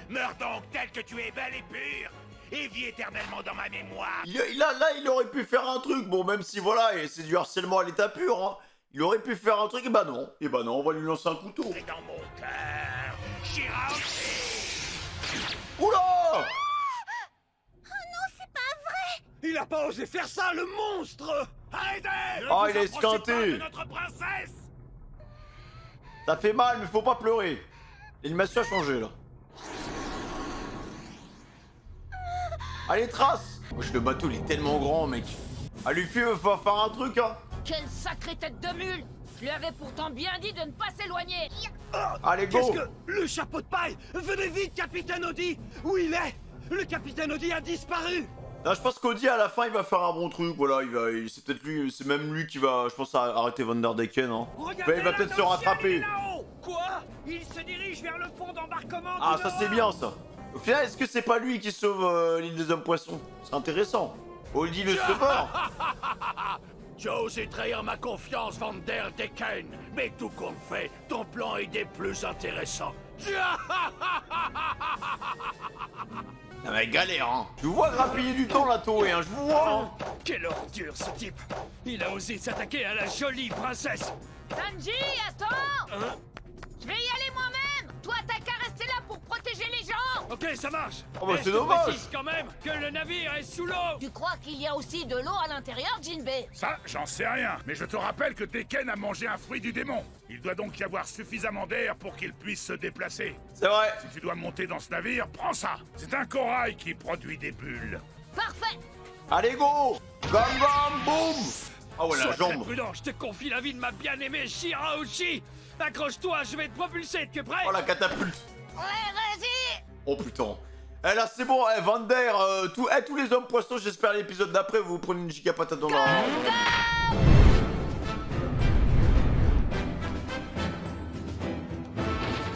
Meurs donc tel que tu es belle et pure, et vis éternellement dans ma mémoire. Il aurait pu faire un truc, bon, même si voilà, et c'est du harcèlement à l'état pur, hein. Il aurait pu faire un truc, et bah non, on va lui lancer un couteau. C'est dans mon cœur, Shirahoshi. Oula! Il a pas osé faire ça, le monstre! Arrêtez! Oh, il est esquinté! De notre princesse! Ça fait mal, mais faut pas pleurer. L'animation a changé, là. Allez, trace! Wesh, le bateau, il est tellement grand, mec. Ah, Luffy, il va faire un truc, hein. Quelle sacrée tête de mule! Je lui avais pourtant bien dit de ne pas s'éloigner! Allez, go! Qu'est-ce que... Le chapeau de paille! Venez vite, capitaine Audi! Où il est? Le capitaine Audi a disparu! Non, je pense qu'Audi, à la fin, il va faire un bon truc, voilà, c'est peut-être lui, c'est même lui qui va, je pense, arrêter Van Der Decken, hein. Regardez, Il va peut-être se rattraper. Quoi? Il se dirige vers le pont d'embarquement. Ah, ça c'est bien, ça. Au final, est-ce que c'est pas lui qui sauve l'île des hommes poissons? C'est intéressant. Audi le sauveur. Tu as osé trahir ma confiance, Van Der Decken. Mais tout compte fait, ton plan est des plus intéressants. Non mais galère, hein. Je vous vois grappiller du temps, là, Toei, hein, je vous vois, hein. Quelle ordure, ce type. Il a osé s'attaquer à la jolie princesse. Sanji, attends! Je vais y aller moi-même! Toi, t'as qu'à rester là pour protéger les gens! Ok, ça marche. Oh bah Mais c'est je te dommage. précise quand même que le navire est sous l'eau. Tu crois qu'il y a aussi de l'eau à l'intérieur, Jinbei? Ça, j'en sais rien. Mais je te rappelle que Tekken a mangé un fruit du démon. Il doit donc y avoir suffisamment d'air pour qu'il puisse se déplacer. C'est vrai. Si tu dois monter dans ce navire, prends ça. C'est un corail qui produit des bulles. Parfait. Allez go. Bam bam boum. Ah ouais, la Sois très jambe. prudent, je te confie la vie de ma bien-aimée Shirahoshi. Accroche-toi, je vais te propulser, tu es prêt? Oh la catapulte. Ouais, vas-y. Oh putain. Eh là c'est bon, Vander, tous les hommes poissons, j'espère l'épisode d'après, vous prenez une giga patate dans la...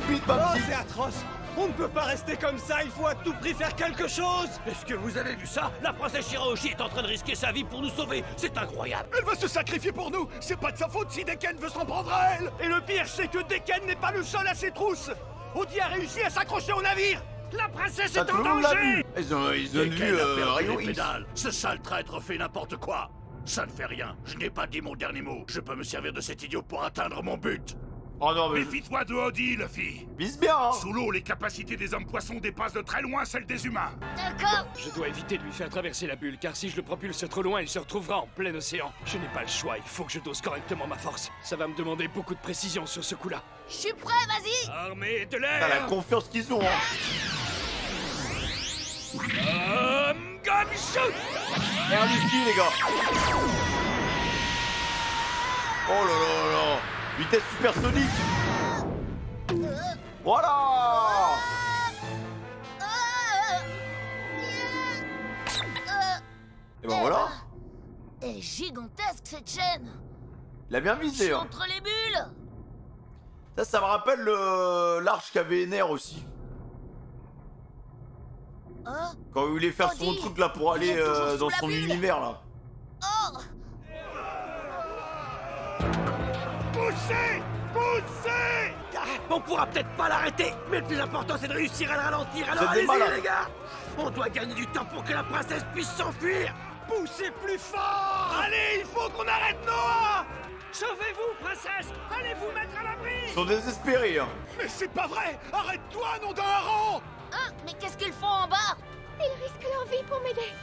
Vite, Oh, Babsi. c'est atroce. On ne peut pas rester comme ça, il faut à tout prix faire quelque chose. Est-ce que vous avez vu ça? La princesse Shirahoshi est en train de risquer sa vie pour nous sauver. C'est incroyable. Elle va se sacrifier pour nous. C'est pas de sa faute si Tekken veut s'en prendre à elle. Et le pire, c'est que Tekken n'est pas le seul à ses trousses. Audi a réussi à s'accrocher au navire. La princesse Ça, est tout en le monde l'a danger. vu. Ils ont vu Tekken a perdu Rayon les X. pédales. Ce sale traître fait n'importe quoi. Ça ne fait rien. Je n'ai pas dit mon dernier mot. Je peux me servir de cet idiot pour atteindre mon but. Oh non mais... Méfie-toi de Audi, Luffy. Vise bien hein. Sous l'eau, les capacités des hommes poissons dépassent de très loin celles des humains. D'accord. Je dois éviter de lui faire traverser la bulle, car si je le propulse trop loin, il se retrouvera en plein océan. Je n'ai pas le choix, il faut que je dose correctement ma force. Ça va me demander beaucoup de précision sur ce coup-là. Je suis prêt, vas-y. Armée de T'as l'air. la confiance qu'ils ont hein. Gun shoot. Air Luffy les gars. Oh là là là. Vitesse supersonique. Voilà. Et ben voilà. Elle est gigantesque cette chaîne. Il a bien Je visé suis hein. entre les bulles. Ça me rappelle l'arche qu'avait Ener aussi. Hein? Quand il voulait faire son Audi, truc là pour il est aller toujours sous dans la son bulle. univers là. Oh. Poussez! Poussez! On pourra peut-être pas l'arrêter, mais le plus important c'est de réussir à le ralentir. Alors Vous êtes des allez-y malades. les gars. On doit gagner du temps pour que la princesse puisse s'enfuir. Poussez plus fort. Allez, il faut qu'on arrête Noah. Sauvez-vous, princesse. Allez vous mettre à l'abri. Ils sont désespérés hein. Mais c'est pas vrai! Arrête-toi, nom d'un hareng! Hein? Mais qu'est-ce qu'ils font en bas? Ils risquent leur vie pour m'aider.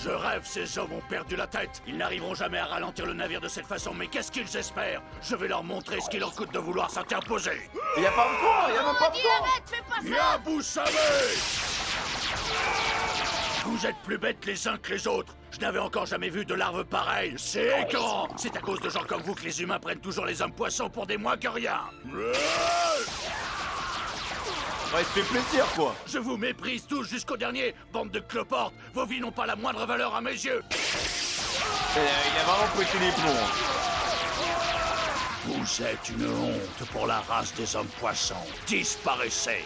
Je rêve, ces hommes ont perdu la tête. Ils n'arriveront jamais à ralentir le navire de cette façon, mais qu'est-ce qu'ils espèrent? Je vais leur montrer ce qu'il leur coûte de vouloir s'interposer. Il y a pas de temps, il y a même pas de Dis, temps. arrête, fais pas ça. Bien, vous savez! Vous êtes plus bêtes les uns que les autres. Je n'avais encore jamais vu de larves pareilles. C'est écœurant. C'est à cause de gens comme vous que les humains prennent toujours les hommes poissons pour des moins que rien. Ouais, il se fait plaisir quoi. Je vous méprise tous jusqu'au dernier, bande de cloportes. Vos vies n'ont pas la moindre valeur à mes yeux. Il a vraiment pété les plombs. hein. Vous êtes une honte pour la race des hommes poissons. Disparaissez.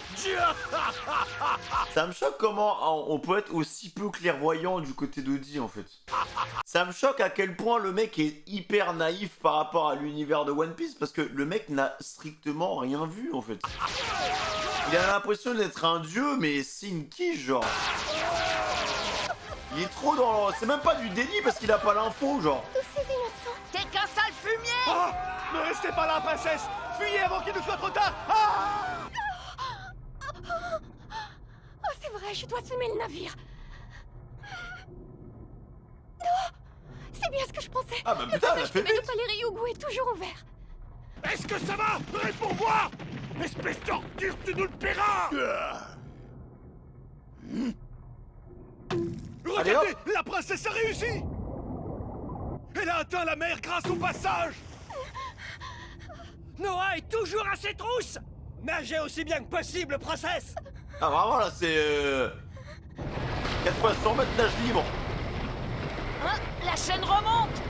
Ça me choque comment on peut être aussi peu clairvoyant du côté d'Audi en fait. Ça me choque à quel point le mec est hyper naïf par rapport à l'univers de One Piece parce que le mec n'a strictement rien vu en fait. Il a l'impression d'être un dieu mais c'est une quiche genre. Il est trop dans... C'est même pas du déni parce qu'il a pas l'info genre. Tous ces innocents. T'es qu'un sale fumier. Oh, ne restez pas là, princesse. Fuyez avant qu'il ne soit trop tard. Ah. Oh, c'est vrai, je dois semer le navire. Non, c'est bien ce que je pensais. Ah bah Le putain, elle a passage fait qui mène vite. au palais Ryugu est toujours ouvert. Est-ce que ça va? Réponds-moi! Espèce d'ordure, tu nous le paieras! Allez, hop. Regardez, la princesse a réussi. Elle a atteint la mer grâce au passage. Noah est toujours à ses trousses. Nagez aussi bien que possible, princesse. Ah vraiment là c'est... 4 fois 100 mètres nage libre. Hein? La chaîne remonte.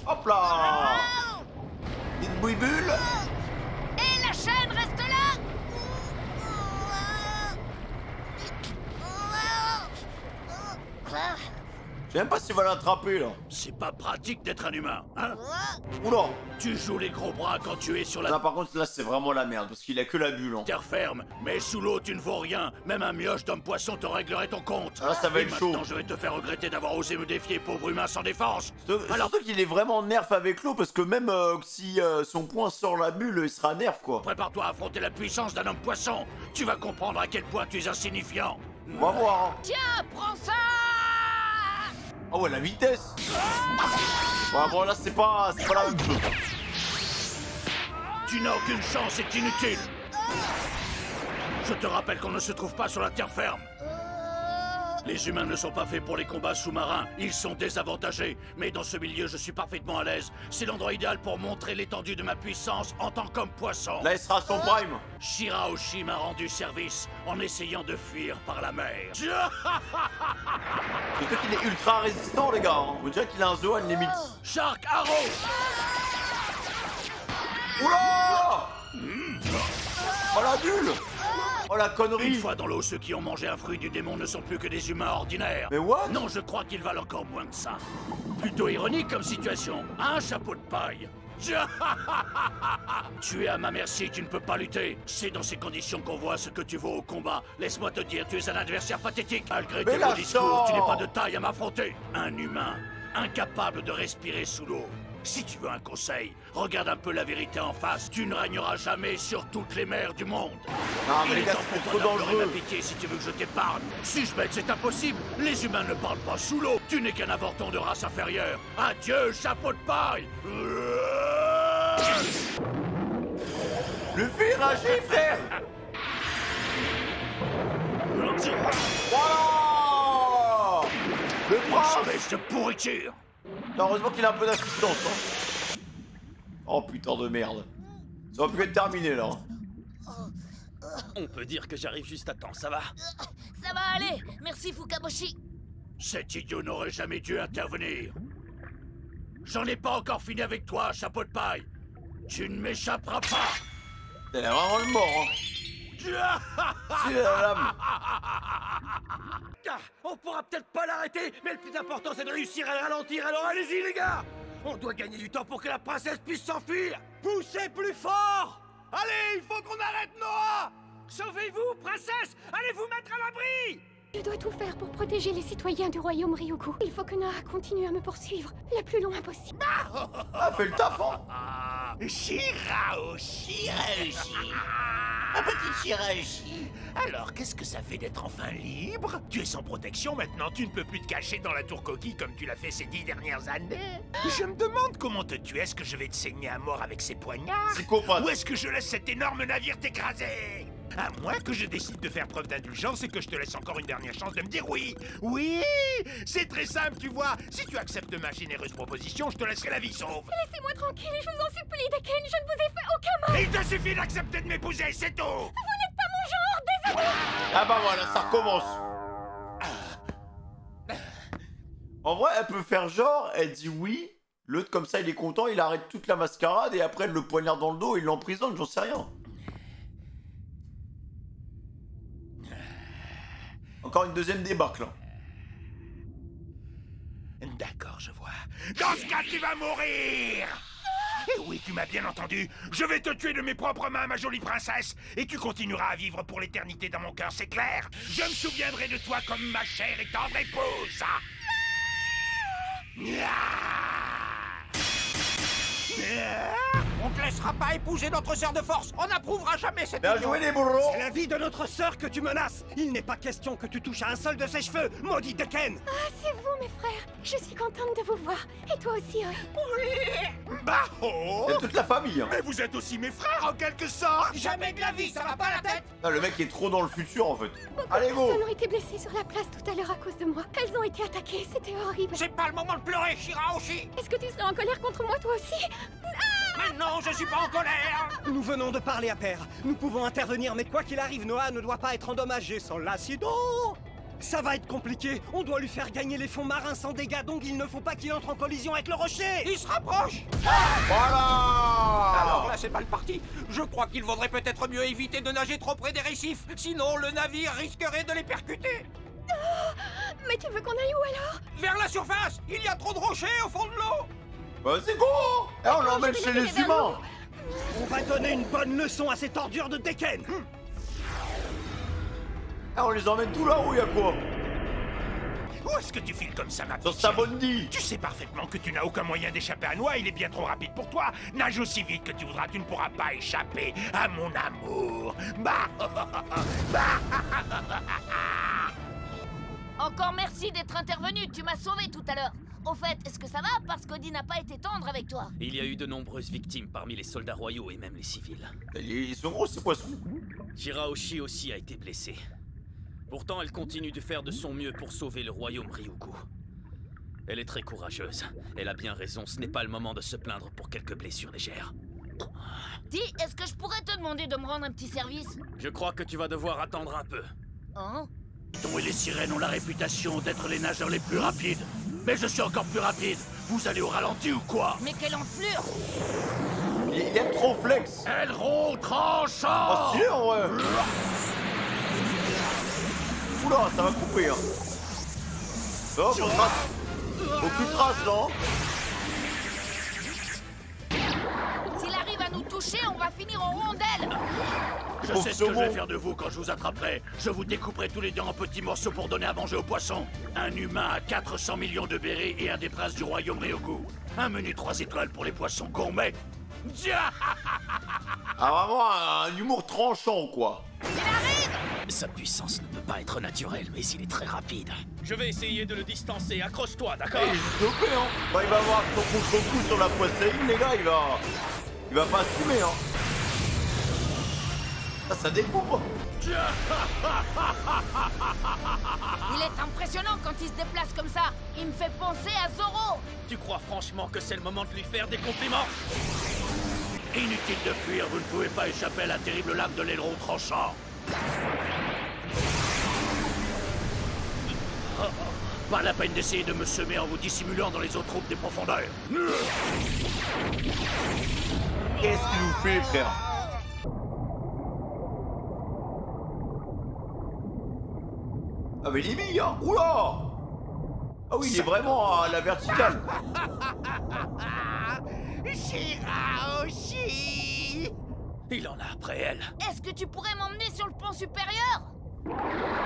Hop là. Une bouille-bulle. Et la chaîne reste là. Je sais même pas s'il va l'attraper là. C'est pas pratique d'être un humain, hein? Oula. Tu joues les gros bras quand tu es sur la Là par contre là c'est vraiment la merde parce qu'il a que la bulle. Hein. terre ferme, mais sous l'eau tu ne vaux rien. Même un mioche d'homme-poisson te réglerait ton compte. Ah, ça va Et être chaud. maintenant je vais te faire regretter d'avoir osé me défier, pauvre humain sans défense. Alors surtout qu'il est vraiment nerf avec l'eau parce que même si son poing sort la bulle, il sera nerf quoi. Prépare-toi à affronter la puissance d'un homme-poisson. Tu vas comprendre à quel point tu es insignifiant. On va voir. Hein. Tiens, prends ça! Ah ouais la vitesse. Ouais bon là c'est pas la même chose. Tu n'as aucune chance, c'est inutile. Je te rappelle qu'on ne se trouve pas sur la terre ferme. Les humains ne sont pas faits pour les combats sous-marins, ils sont désavantagés. Mais dans ce milieu, je suis parfaitement à l'aise. C'est l'endroit idéal pour montrer l'étendue de ma puissance en tant qu'homme poisson. Là il sera à son prime. Shirahoshi m'a rendu service en essayant de fuir par la mer. Surtout qu'il est ultra résistant les gars. Hein. On dirait qu'il a un Zoan limite. Shark Arrow! Oula! Oh la bulle! Oh la connerie! Une fois dans l'eau, ceux qui ont mangé un fruit du démon ne sont plus que des humains ordinaires. Mais what? Non, je crois qu'ils valent encore moins que ça. Plutôt ironique comme situation. Un chapeau de paille. Tu es à ma merci, tu ne peux pas lutter. C'est dans ces conditions qu'on voit ce que tu vaux au combat. Laisse-moi te dire, tu es un adversaire pathétique. Malgré tes beaux discours, tu n'es pas de taille à m'affronter. Un humain, incapable de respirer sous l'eau. Si tu veux un conseil, regarde un peu la vérité en face. Tu ne régneras jamais sur toutes les mers du monde. Non mais les Il est gars temps c'est pour trop toi d'implorer dangereux. ma pitié si tu veux que je t'épargne. Suis-je bête, c'est impossible. Les humains ne parlent pas sous l'eau. Tu n'es qu'un avorton de race inférieure. Adieu, chapeau de paille. Luffy, réagis frère! Voilà! Le prince! Savage de pourriture. Heureusement qu'il a un peu d'assistance. Hein. Oh putain de merde. Ça va plus être terminé là. On peut dire que j'arrive juste à temps, ça va? Ça va aller, merci Fukaboshi. Cet idiot n'aurait jamais dû intervenir. J'en ai pas encore fini avec toi, chapeau de paille. Tu ne m'échapperas pas. C'est vraiment le mort. Hein. C'est la lame. Ah, on pourra peut-être pas l'arrêter, mais le plus important c'est de réussir à le ralentir, alors allez-y les gars! On doit gagner du temps pour que la princesse puisse s'enfuir! Poussez plus fort! Allez, il faut qu'on arrête Noah! Sauvez-vous, princesse! Allez vous mettre à l'abri! Je dois tout faire pour protéger les citoyens du royaume Ryugu. Il faut que Noah continue à me poursuivre le plus loin possible. Ah, fais le taf, hein. Shirahoshi! Un petit Shirahoshi. Alors, qu'est-ce que ça fait d'être enfin libre? Tu es sans protection maintenant, tu ne peux plus te cacher dans la tour coquille comme tu l'as fait ces 10 dernières années. Je me demande comment te tuer. Est-ce que je vais te saigner à mort avec ces poignards? Psychopathe. Ou est-ce que je laisse cet énorme navire t'écraser? À moins que je décide de faire preuve d'indulgence et que je te laisse encore une dernière chance de me dire oui. Oui! C'est très simple, tu vois. Si tu acceptes ma généreuse proposition, je te laisserai la vie sauve. Laissez-moi tranquille, je vous en supplie, Deken, je ne vous ai fait aucun mal. Il te suffit d'accepter de m'épouser, c'est tout! Vous n'êtes pas mon genre, désolé. Ah bah voilà, ça recommence. En vrai, elle peut faire genre, elle dit oui. L'autre, comme ça, il est content, il arrête toute la mascarade et après, elle le poignarde dans le dos et il l'emprisonne, j'en sais rien. Encore une deuxième débâcle. Là. D'accord, je vois. Dans ce cas, tu vas mourir! Et oui, tu m'as bien entendu. Je vais te tuer de mes propres mains, ma jolie princesse. Et tu continueras à vivre pour l'éternité dans mon cœur, c'est clair? Je me souviendrai de toi comme ma chère et tendre épouse. On te laissera pas épouser notre sœur de force. On n'approuvera jamais cette Bien union. joué les bourreaux. C'est la vie de notre sœur que tu menaces! Il n'est pas question que tu touches à un seul de ses cheveux, maudit Deken! Ah, c'est vous, mes frères. Je suis contente de vous voir. Et toi aussi, Oi. Bah oh! Il y a toute la famille. Hein. Mais vous êtes aussi mes frères, en quelque sorte! Jamais de la vie, ça va pas la tête. Ah, le mec est trop dans le futur en fait. Allez Beaucoup de go. personnes ont été blessées sur la place tout à l'heure à cause de moi. Elles ont été attaquées, c'était horrible. C'est pas le moment de pleurer, Shirahoshi. Est-ce que tu serais en colère contre moi, toi aussi? Mais non, je suis pas en colère. Nous venons de parler à pair. Nous pouvons intervenir, mais quoi qu'il arrive, Noah ne doit pas être endommagé sans l'accident. Ça va être compliqué. On doit lui faire gagner les fonds marins sans dégâts, donc il ne faut pas qu'il entre en collision avec le rocher. Il se rapproche. Voilà. Alors là, c'est mal parti. Je crois qu'il vaudrait peut-être mieux éviter de nager trop près des récifs. Sinon, le navire risquerait de les percuter. Mais tu veux qu'on aille où alors? Vers la surface. Il y a trop de rochers au fond de l'eau. Bah c'est con. Eh, on l'emmène chez les humains. On va donner une bonne leçon à ces ordures de Decken. Eh, on les emmène tout là-haut, y'a quoi? Où est-ce que tu files comme ça, ma Sur petite sa chérie? bondi. Tu sais parfaitement que tu n'as aucun moyen d'échapper à Noah, il est bien trop rapide pour toi. Nage aussi vite que tu voudras, tu ne pourras pas échapper à mon amour. Bah, Encore merci d'être intervenu, tu m'as sauvé tout à l'heure. Au fait, est-ce que ça va parce qu'Odi n'a pas été tendre avec toi? Il y a eu de nombreuses victimes parmi les soldats royaux et même les civils. Ils sont gros ces poissons. Shirahoshi aussi a été blessée. Pourtant, elle continue de faire de son mieux pour sauver le royaume Ryugu. Elle est très courageuse. Elle a bien raison, ce n'est pas le moment de se plaindre pour quelques blessures légères. Dis, est-ce que je pourrais te demander de me rendre un petit service? Je crois que tu vas devoir attendre un peu. Hein? Python et les sirènes ont la réputation d'être les nageurs les plus rapides. Mais je suis encore plus rapide. Vous allez au ralenti ou quoi? Mais quelle enflure! Il aime trop flex. Aileron tranchant! Ah si, en vrai. Oula, ça va couper, hein. Oh, faut trace. Aucune trace, non? S'il arrive à nous toucher, on va finir en rondelle! Je sais ce que je vais faire de vous quand je vous attraperai. Je vous découperai tous les deux en petits morceaux pour donner à manger aux poissons. Un humain à 400 millions de bérets et un des princes du royaume Ryugu. Un menu 3 étoiles pour les poissons gourmets. Ah, vraiment un humour tranchant, quoi. Sa puissance ne peut pas être naturelle, mais il est très rapide. Je vais essayer de le distancer. Accroche-toi, d'accord? Il est juste OP, hein. Bah, il va avoir son coup sur la poisseline, les gars, il va pas assumer, hein. Ça découpe. Il est impressionnant quand il se déplace comme ça. Il me fait penser à Zoro. Tu crois franchement que c'est le moment de lui faire des compliments? Inutile de fuir, vous ne pouvez pas échapper à la terrible lame de l'aileron tranchant. Pas la peine d'essayer de me semer en vous dissimulant dans les eaux troubles des profondeurs. Qu'est-ce qu'il nous fait, frère? Ah mais les billes, hein. Oula. Ah oui, il est vraiment à la verticale. Shirahoshi! Il en a après elle. Est-ce que tu pourrais m'emmener sur le pont supérieur?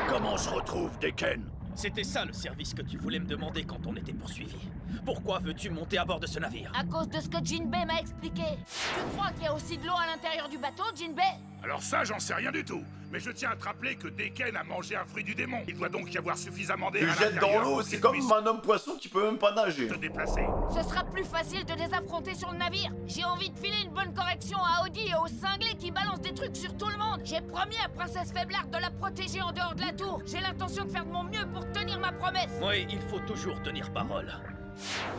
Comment on se retrouve, Decken? C'était ça le service que tu voulais me demander quand on était poursuivis. Pourquoi veux-tu monter à bord de ce navire? À cause de ce que Jinbei m'a expliqué. Tu crois qu'il y a aussi de l'eau à l'intérieur du bateau, Jinbei? Alors ça, j'en sais rien du tout. Mais je tiens à te rappeler que Decken a mangé un fruit du démon. Il doit donc y avoir suffisamment d'air Tu à le jettes dans l'intérieur l'eau, pour c'est qu'il comme puisse un homme poisson qui peut même pas nager. te déplacer. Ce sera plus facile de les affronter sur le navire. J'ai envie de filer une bonne correction à Audi et aux cinglés qui balancent des trucs sur tout le monde. J'ai promis à Princesse Faiblarde de la protéger en dehors de la tour. J'ai l'intention de faire de mon mieux pour tenir ma promesse. Oui, il faut toujours tenir parole.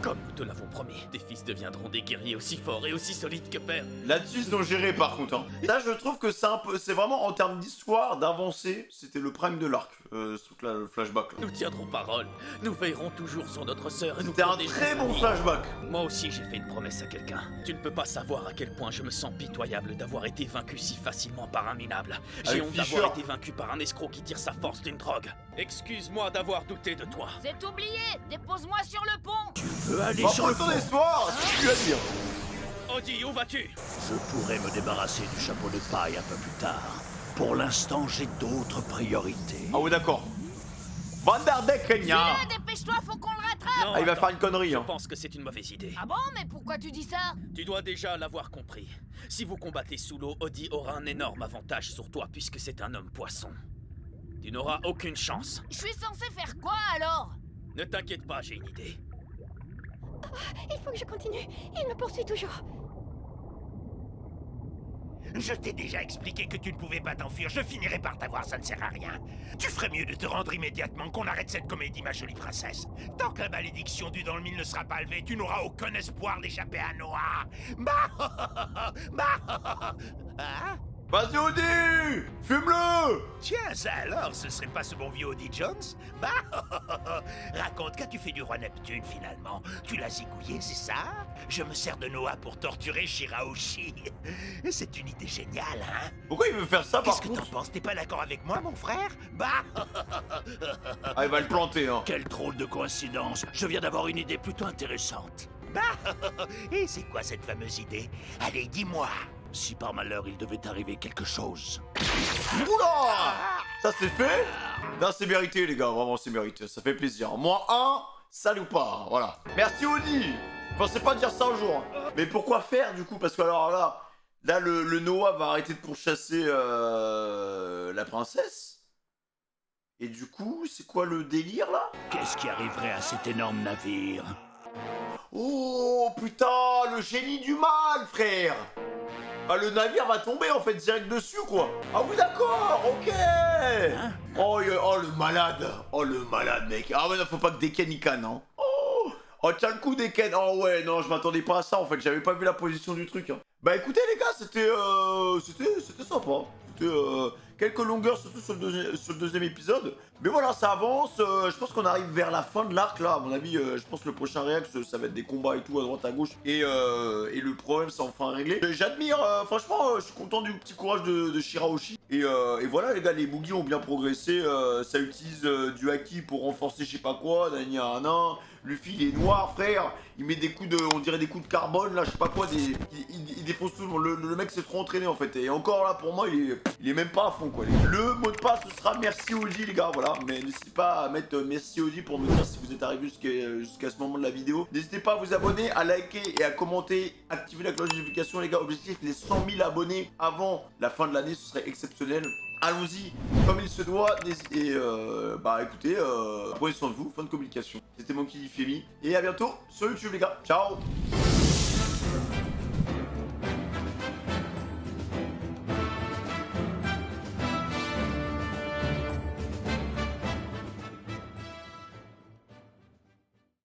Comme nous te l'avons promis, tes fils deviendront des guerriers aussi forts et aussi solides que père. Là-dessus, ils ont géré par contre. Hein. Ça, je trouve que c'est un peu, c'est vraiment en termes d'histoire, d'avancée, c'était le prime de l'arc, ce truc-là, le flashback. Là. Nous tiendrons parole. Nous veillerons toujours sur notre sœur et nous C'était un protégerons très sa bon vie. flashback. Moi aussi, j'ai fait une promesse à quelqu'un. Tu ne peux pas savoir à quel point je me sens pitoyable d'avoir été vaincu si facilement par un minable. J'ai Avec honte Fischer. d'avoir été vaincu par un escroc qui tire sa force d'une drogue. Excuse-moi d'avoir douté de toi. C'est oublié. Dépose-moi sur le pont. Tu veux aller Bon, sur le pour pont? ton histoire, c'est ce que tu as dire. Audi, où vas-tu? Je pourrais me débarrasser du chapeau de paille un peu plus tard. Pour l'instant, j'ai d'autres priorités. Ah oui, d'accord. Vanderdeck, Kenya. File, dépêche-toi, faut qu'on le rattrape. Non, Ah, il va attends. faire une connerie, Je hein. pense que c'est une mauvaise idée. Ah bon, mais pourquoi tu dis ça? Tu dois déjà l'avoir compris. Si vous combattez sous l'eau, Audi aura un énorme avantage sur toi puisque c'est un homme poisson. Tu n'auras aucune chance. Je suis censé faire quoi alors? Ne t'inquiète pas, j'ai une idée. Il faut que je continue. Il me poursuit toujours. Je t'ai déjà expliqué que tu ne pouvais pas t'enfuir. Je finirai par t'avoir, ça ne sert à rien. Tu ferais mieux de te rendre immédiatement, qu'on arrête cette comédie, ma jolie princesse. Tant que la malédiction du dans le mille ne sera pas levée, tu n'auras aucun espoir d'échapper à Noah. Bah, hein? Vas-y, Audi! Fume-le! Tiens, ça alors, ce serait pas ce bon vieux Audi Jones? Bah, raconte, qu'as-tu fait du roi Neptune finalement? Tu l'as zigouillé, c'est ça? Je me sers de Noah pour torturer Shirahoshi. C'est une idée géniale, hein? Pourquoi il veut faire ça par Qu'est-ce que contre? t'en penses? T'es pas d'accord avec moi, mon frère? Bah, Ah, il va le planter, hein. Quelle drôle de coïncidence. Je viens d'avoir une idée plutôt intéressante. bah, et c'est quoi cette fameuse idée? Allez, dis-moi. Si par malheur il devait arriver quelque chose. Oula! Ça c'est fait? Là c'est mérité les gars, vraiment c'est mérité, ça fait plaisir. Moins 1, ça ou pas, voilà. Merci Audi! Je pensais pas dire ça un jour. Mais pourquoi faire du coup? Parce que alors là le Noah va arrêter de pourchasser la princesse. Et du coup, c'est quoi le délire là? Qu'est-ce qui arriverait à cet énorme navire? Oh putain, le génie du mal frère! Ah, le navire va tomber en fait direct dessus quoi. Ah oui d'accord, ok. Oh le malade. Oh le malade mec. Ah ouais non, faut pas que Deken y canne hein. Oh tiens le coup Deken. Oh ouais non je m'attendais pas à ça en fait. J'avais pas vu la position du truc hein. Bah écoutez les gars c'était sympa. C'était quelques longueurs surtout sur le deuxième épisode. Mais voilà ça avance. Je pense qu'on arrive vers la fin de l'arc là. À mon avis je pense que le prochain réact ça va être des combats et tout à droite à gauche. Et le problème c'est enfin réglé. J'admire franchement je suis content du petit courage de Shirahoshi. Et voilà les gars les boogies ont bien progressé. Ça utilise du haki pour renforcer je sais pas quoi. Nanana. Luffy il est noir frère. Il met des coups de. On dirait des coups de carbone là je sais pas quoi. Il défonce tout le monde. Le mec s'est trop entraîné en fait. Et encore là pour moi il est même pas à fond quoi. Le mot de passe ce sera merci Audi les gars voilà. Mais n'hésitez pas à mettre merci Audi pour me dire si vous êtes arrivé jusqu'à ce moment de la vidéo. N'hésitez pas à vous abonner, à liker et à commenter. Activez la cloche de notification les gars. Objectif les 100 000 abonnés avant la fin de l'année, ce serait exceptionnel. Allons-y, comme il se doit. Et bah écoutez, prenez soin de vous, fin de communication. C'était Monkey Femi. Et à bientôt sur YouTube les gars. Ciao.